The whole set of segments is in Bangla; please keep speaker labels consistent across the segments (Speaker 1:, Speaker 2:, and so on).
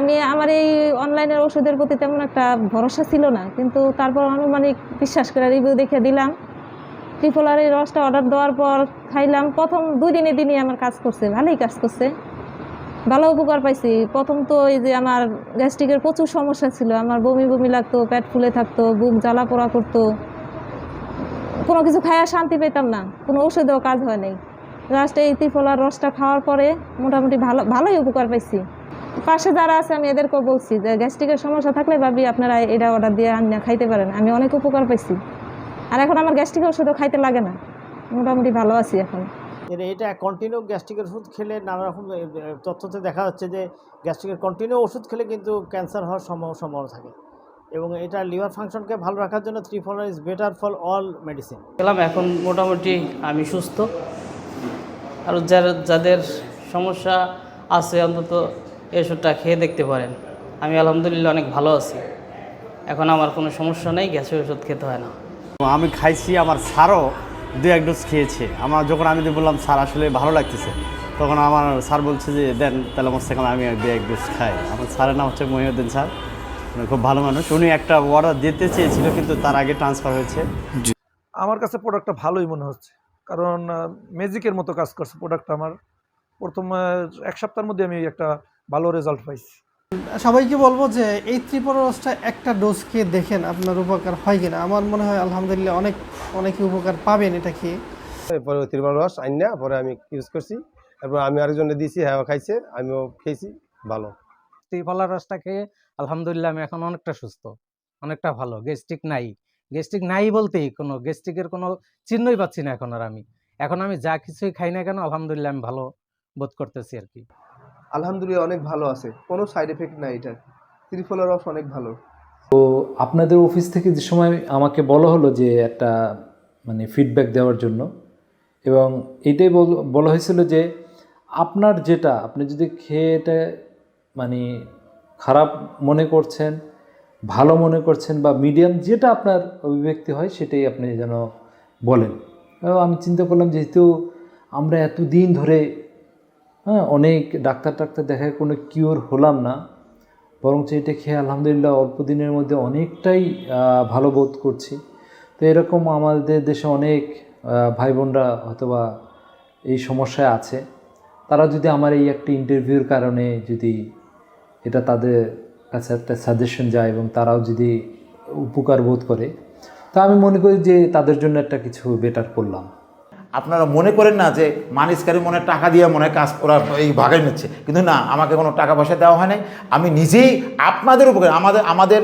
Speaker 1: আমি আমার এই অনলাইনের ওষুধের প্রতি তেমন একটা ভরসা ছিল না, কিন্তু তারপর আনুমানিক বিশ্বাস করে রিভিউ দেখে দিলাম। ত্রিফলার এই রসটা অর্ডার দেওয়ার পর খাইলাম, প্রথম 2 দিনই আমার কাজ করছে, ভালোই কাজ করছে, ভালো উপকার পাইছি। প্রথম তো এই যে আমার গ্যাস্ট্রিকের প্রচুর সমস্যা ছিল, আমার বমি বমি লাগতো, পেট ফুলে থাকতো, বুক জ্বালা পোড়া করতো, কোনো কিছু খাইয়া শান্তি পেতাম না, কোনো ওষুধেও কাজ হয় নাই। লাস্ট এই ত্রিফলার রসটা খাওয়ার পরে মোটামুটি ভালোই উপকার পাইছি। পাশে যারা আছে আমি এদেরকেও বলছি যে গ্যাস্ট্রিকের সমস্যা থাকলে ভাবি আপনারা এটা অর্ডার দিয়ে আনিয়া খাইতে পারেন, আমি অনেক উপকার পাইছি। আর এখন আমার গ্যাস্ট্রিকের ওষুধও খাইতে লাগে না, মোটামুটি ভালো আছি এখন।
Speaker 2: এটা কন্টিনিউ গ্যাস্ট্রিকের ওষুধ খেলে নানা রকম তথ্যতে দেখা যাচ্ছে যে গ্যাস্ট্রিকের কন্টিনিউ ওষুধ খেলে কিন্তু ক্যান্সার হওয়ার সম্ভাবনা থাকে, এবং এটা লিভার ফাংশনকে ভালো রাখার জন্য triphala is better for all medicine.
Speaker 3: এখন মোটামুটি আমি সুস্থ। আর যাদের সমস্যা আছে অন্তত এই ওষুধটা খেয়ে দেখতে পারেন। আমি আলহামদুলিল্লাহ অনেক ভালো আছি, এখন আমার কোনো সমস্যা নেই, গ্যাসের ওষুধ খেতে হয় না।
Speaker 4: আমি খাইছি, আমার স্যারও 2-1 ডোজ খেয়েছে। যখন আমি বললাম স্যার আসলে ভালো লাগতেছে, তখন আমার স্যার বলছে যে দেন তাহলে আমার সেখানে আমি 2-1 ডোজ খাই। আমার স্যারের নাম হচ্ছে মহিউদ্দিন স্যার, খুব ভালো মানুষ। উনি একটা অর্ডার দিতে চেয়েছিল কিন্তু তার আগে ট্রান্সফার হয়েছে।
Speaker 5: আমার কাছে প্রোডাক্টটা ভালোই মনে হচ্ছে, কারণ ম্যাজিকের মতো কাজ করছে প্রোডাক্টটা। আমার প্রথম 1 সপ্তাহের মধ্যে আমি একটা ভালো রেজাল্ট পাইছি।
Speaker 6: সবাইকে বলবো যে এই ত্রিফলা রসটা একটা ডোজ খেয়ে দেখেন আপনার উপকার হয় কিনা। আমার মনে হয় আলহামদুলিল্লাহ অনেকে উপকার পাবেন এটা খেয়ে।
Speaker 7: পরে ত্রিফলা রস আইনা পরে আমি ইউজ করছি, তারপর আমি আরেকজনে দিয়েছি, হ্যাঁ খাইছে, আমিও খেয়েছি, ভালো।
Speaker 8: ত্রিফলা রসটা খেয়ে আলহামদুলিল্লাহ আমি এখন অনেকটা সুস্থ, অনেকটা ভালো। গ্যাস্ট্রিক নাই বলতেই কোনো গ্যাস্ট্রিকের কোনো চিহ্নই পাচ্ছি না এখন। আর এখন আমি যা কিছুই খাই না কেন আলহামদুলিল্লাহ আমি ভালো বোধ করতেছি আর কি।
Speaker 9: আলহামদুলিল্লাহ অনেক ভালো আছে, কোনো সাইড এফেক্ট নাই এটা। ত্রিফলা রস অনেক ভালো।
Speaker 10: তো আপনাদের অফিস থেকে যে সময় আমাকে বলা হলো যে একটা ফিডব্যাক দেওয়ার জন্য, এবং এটাই বলা হয়েছিল যে আপনার যেটা আপনি যদি খেয়ে এটা খারাপ মনে করছেন, ভালো মনে করছেন বা মিডিয়াম, যেটা আপনার অভিব্যক্তি হয় সেটাই আপনি যেন বলেন। আমি চিন্তা করলাম যেহেতু আমরা এতদিন ধরে অনেক ডাক্তার দেখায় কোনো কিওর হলাম না, বরঞ্চ এটা খেয়ে আলহামদুলিল্লাহ অল্প দিনের মধ্যে অনেকটাই ভালো বোধ করছি। তো এরকম আমাদের দেশে অনেক ভাই বোনরা হয়তোবা এই সমস্যায় আছে, তারা যদি আমার এই একটা ইন্টারভিউর কারণে যদি এটা তাদের কাছে একটা সাজেশন যায় এবং তারাও যদি উপকার বোধ করে, তা আমি মনে করি যে তাদের জন্য একটা কিছু বেটার করলাম।
Speaker 11: আপনারা মনে করেন না যে মালিশকারী মনে টাকা দিয়ে মনে কাজ করা এই ভাগাই নিচ্ছে, কিন্তু না, আমাকে কোনো টাকা পয়সা দেওয়া হয় নাই। আমি নিজেই আপনাদের উপকার, আমাদের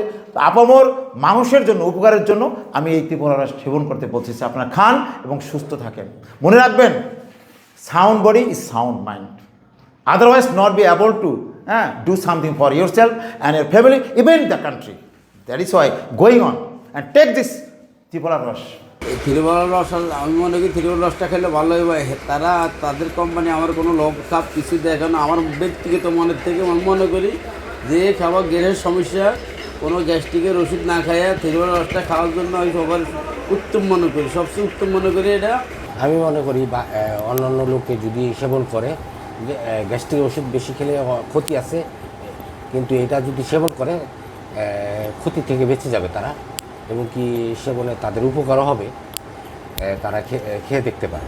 Speaker 11: আপামর মানুষের জন্য উপকারের জন্য আমি এই ত্রিফলা রস সেবন করতে বলছি। আপনারা খান এবং সুস্থ থাকেন। মনে রাখবেন, sound body is sound mind, otherwise not be able to do something for yourself and your family, even the country. That is why going on and take this ত্রিফলা রস।
Speaker 12: এই ত্রিফলা রস আমি মনে করি ত্রিফলা রসটা খেলে ভালো হবে। তাদের কোম্পানি আমার কোনো লোক খাপ কিছু দেখে না। আমার ব্যক্তিগত মনের থেকে আমি মনে করি যে খাবার গ্যাসের সমস্যা, কোনো গ্যাস্ট্রিকের ওষুধ না খাইয়া ত্রিফলা রসটা খাওয়ার জন্য আমি সবার উত্তম মনে করি, সবচেয়ে উত্তম মনে করি এটা।
Speaker 13: আমি মনে করি অন্যান্য লোকে যদি সেবন করে, গ্যাস্ট্রিক ওষুধ বেশি খেলে ক্ষতি আছে, কিন্তু এটা যদি সেবন করে ক্ষতি থেকে বেঁচে যাবে তারা, এবং কি সেবনে তাদের উপকারও হবে, তারা খেয়ে দেখতে পারে।